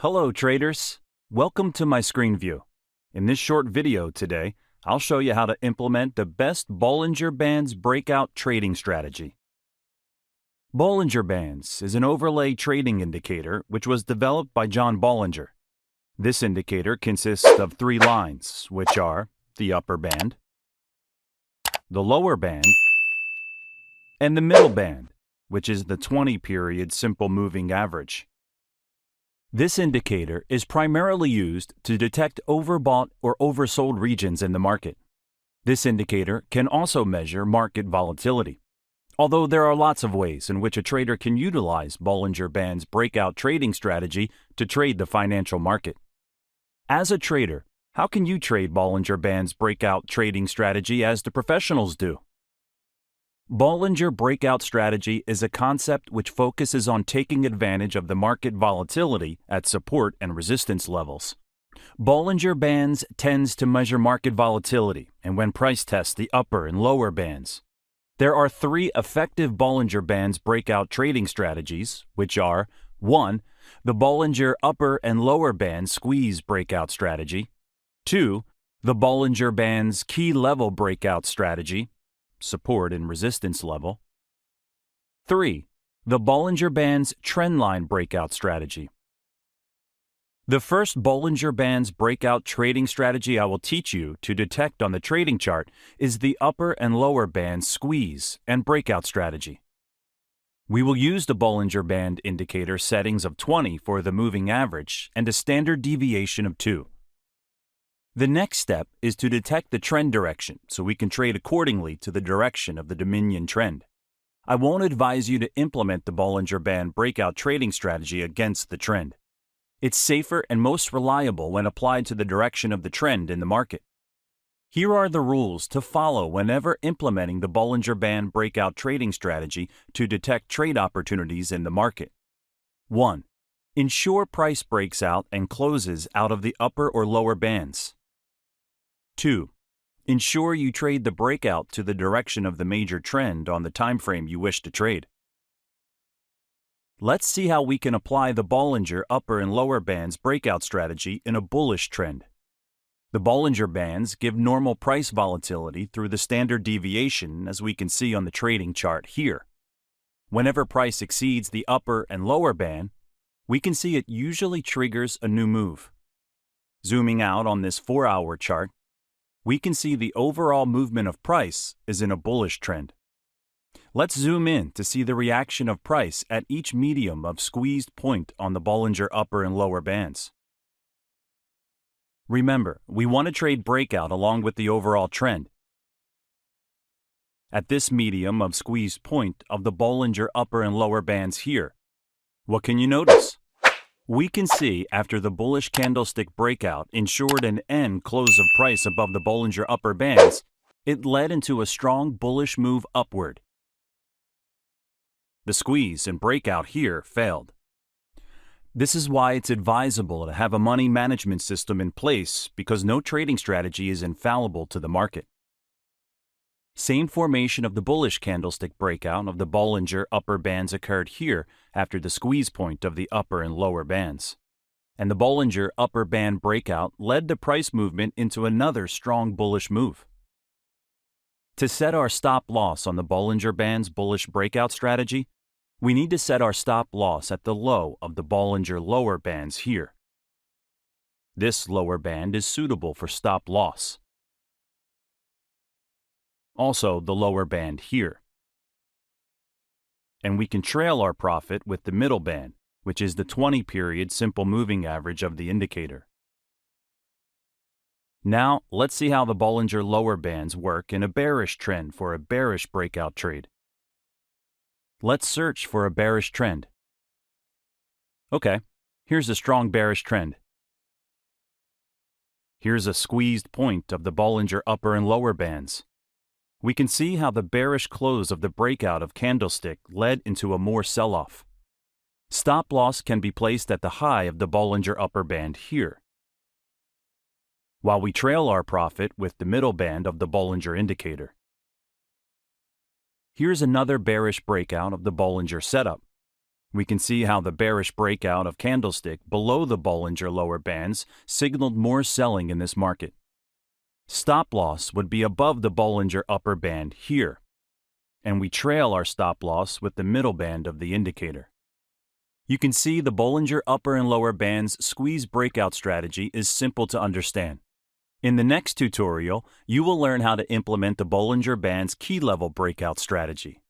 Hello traders, welcome to my screen view. In this short video today, I'll show you how to implement the best Bollinger Bands breakout trading strategy. Bollinger Bands is an overlay trading indicator which was developed by John Bollinger. This indicator consists of three lines, which are the upper band, the lower band, and the middle band, which is the 20-period simple moving average. This indicator is primarily used to detect overbought or oversold regions in the market. This indicator can also measure market volatility, although there are lots of ways in which a trader can utilize Bollinger Bands breakout trading strategy to trade the financial market. As a trader, how can you trade Bollinger Bands breakout trading strategy as the professionals do? Bollinger breakout strategy is a concept which focuses on taking advantage of the market volatility at support and resistance levels. Bollinger Bands tends to measure market volatility and when price tests the upper and lower bands. There are three effective Bollinger Bands breakout trading strategies, which are 1. The Bollinger upper and lower band squeeze breakout strategy, 2. The Bollinger Bands key level breakout strategy, support and resistance level, 3. The Bollinger Bands trendline breakout strategy. The first Bollinger Bands breakout trading strategy I will teach you to detect on the trading chart is the upper and lower band squeeze and breakout strategy. We will use the Bollinger Band indicator settings of 20 for the moving average and a standard deviation of 2. The next step is to detect the trend direction so we can trade accordingly to the direction of the Dominion trend. I won't advise you to implement the Bollinger Band breakout trading strategy against the trend. It's safer and most reliable when applied to the direction of the trend in the market. Here are the rules to follow whenever implementing the Bollinger Band breakout trading strategy to detect trade opportunities in the market. 1. Ensure price breaks out and closes out of the upper or lower bands. 2. Ensure you trade the breakout to the direction of the major trend on the time frame you wish to trade. Let's see how we can apply the Bollinger upper and lower bands breakout strategy in a bullish trend. The Bollinger Bands give normal price volatility through the standard deviation as we can see on the trading chart here. Whenever price exceeds the upper and lower band, we can see it usually triggers a new move. Zooming out on this 4-hour chart, we can see the overall movement of price is in a bullish trend. Let's zoom in to see the reaction of price at each medium of squeezed point on the Bollinger upper and lower bands. Remember, we want to trade breakout along with the overall trend. At this medium of squeezed point of the Bollinger upper and lower bands here, what can you notice? We can see after the bullish candlestick breakout ensured an end close of price above the Bollinger upper bands, it led into a strong bullish move upward. The squeeze and breakout here failed. This is why it's advisable to have a money management system in place because no trading strategy is infallible to the market. Same formation of the bullish candlestick breakout of the Bollinger upper bands occurred here after the squeeze point of the upper and lower bands. And the Bollinger upper band breakout led the price movement into another strong bullish move. To set our stop loss on the Bollinger Bands bullish breakout strategy, we need to set our stop loss at the low of the Bollinger lower bands here. This lower band is suitable for stop loss. Also the lower band here. And we can trail our profit with the middle band, which is the 20-period simple moving average of the indicator. Now, let's see how the Bollinger lower bands work in a bearish trend for a bearish breakout trade. Let's search for a bearish trend. Okay, here's a strong bearish trend. Here's a squeezed point of the Bollinger upper and lower bands. We can see how the bearish close of the breakout of candlestick led into a more sell-off. Stop loss can be placed at the high of the Bollinger upper band here, while we trail our profit with the middle band of the Bollinger indicator. Here's another bearish breakout of the Bollinger setup. We can see how the bearish breakout of Candlestick below the Bollinger lower bands signaled more selling in this market. Stop loss would be above the Bollinger upper band here, and we trail our stop loss with the middle band of the indicator. You can see the Bollinger upper and lower bands squeeze breakout strategy is simple to understand. In the next tutorial, you will learn how to implement the Bollinger Band's key level breakout strategy.